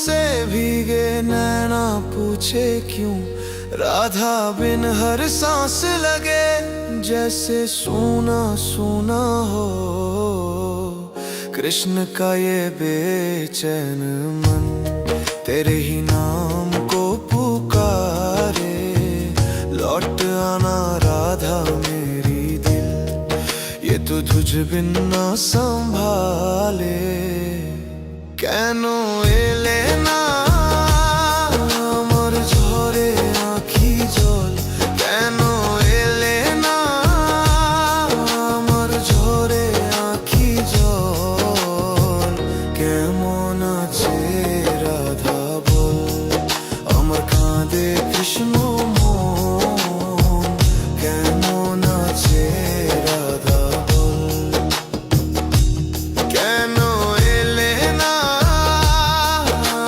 से भीगे नैना पूछे क्यों, राधा बिन हर सांस लगे जैसे सूना सूना हो। कृष्ण का ये बेचैन मन तेरे ही नाम को पुकारे, लौट आना राधा मेरी दिल, ये तो तुझ बिन ना संभाले। কেন এলে না আমার ঝরে আঁখি জল, কেন এলে না আমার ঝরে আঁখি জল। কেমন আছে রাধা বল, আমার কাঁদে কৃষ্ণ মন। কেমন আছে রাধা বল, কেন এলে না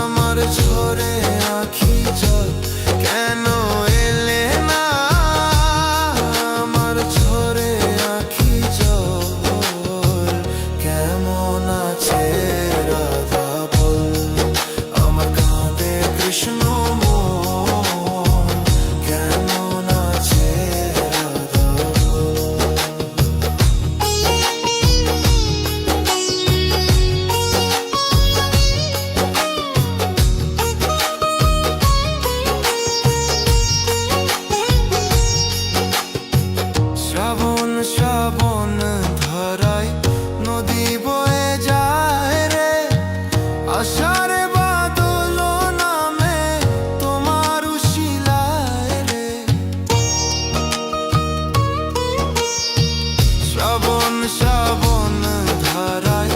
আমার ঝরে আঁখি জল, কেন এলে না আমার ঝরে আঁখি জল। কেমন আছে রাধা বল, আমার কাঁদে কৃষ্ণ মন। কেমন আছে রাধা বল। শ্রাবণ শ্রাবণ ধারায় নদী বয়ে যায় রে, আষাঢ়ে বাদল নামে তোমার উশিলায় রে। শ্রাবণ শ্রাবণ ধারায়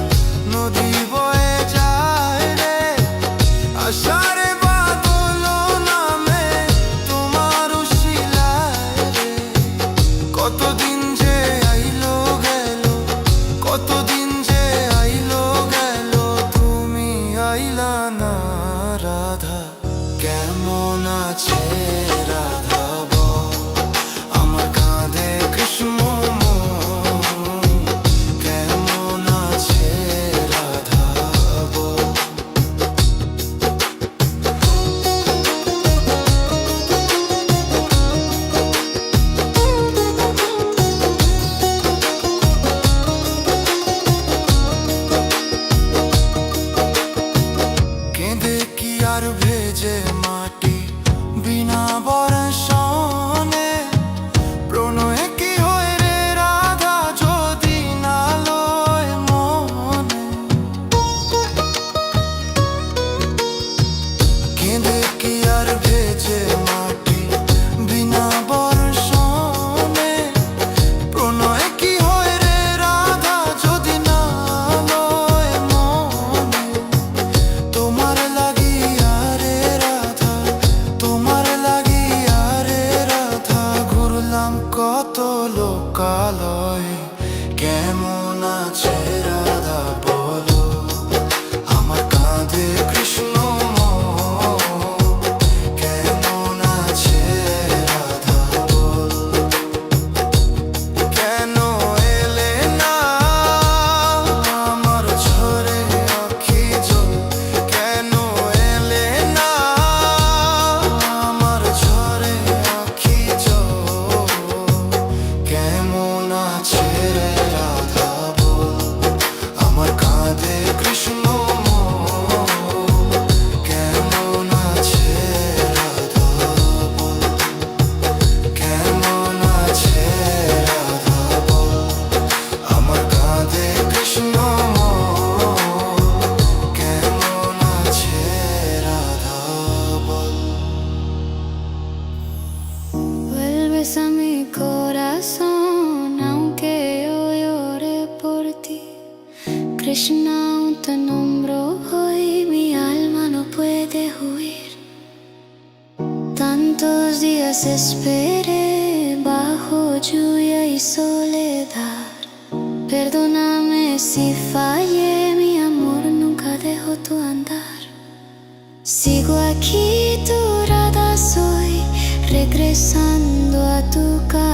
নদী বয়ে যায় রে, আষাঢ়ে বাদল নামে তোমার উশিলায় রে। কতদিন যে আইলো গেল, কতদিন যে আইলো গেল, তুমি আইলা না রাধা। কেমন আছে রাধা বল, আমার কাঁধে কৃষ্ণ মন। কেমন আছে রাধা বল। কেঁদে কি আর ভেজে মাটি বিনা বর্ষণে, প্রণয়ে কি হয় রে রাধা যদি না লয় মনে। কেঁদে কি আর ভেজে মাটি বিনা বর্ষণে, প্রণয়ে কি হয় রে রাধা যদি না লয় মনে। তোমার লাগিয়া রে রাধা, তোমার লাগিয়া রে রাধা, ঘুরলাম কত লোকালয়। কেমন আছে রাধা বলো, আমার কাঁধে কৃষ্ণ মন। কেমন আছে রাধা বল, কেন এলে না আমার ঝরে আঁখি জল, কেন এলে না আমার ঝরে আঁখি জল। কেমন আছে রে রাধা বল, আমার কাঁধে কৃষ্ণ মন। কেমন আছে রাধা বল, কেমন আছে রাধা বল, আমার কাঁধে কৃষ্ণ মন। কেমন আছে রাধা বল। Vuelves a mi corazón, aunque yo llore por ti. Krishna, aún te nombro hoy, mi alma no puede huir. Tantos días esperé bajo lluvia y soledad. Perdóname si fallé, mi amor, nunca dejo tu andar. Sigo aquí, tu Radha soy, regresando a tu casa.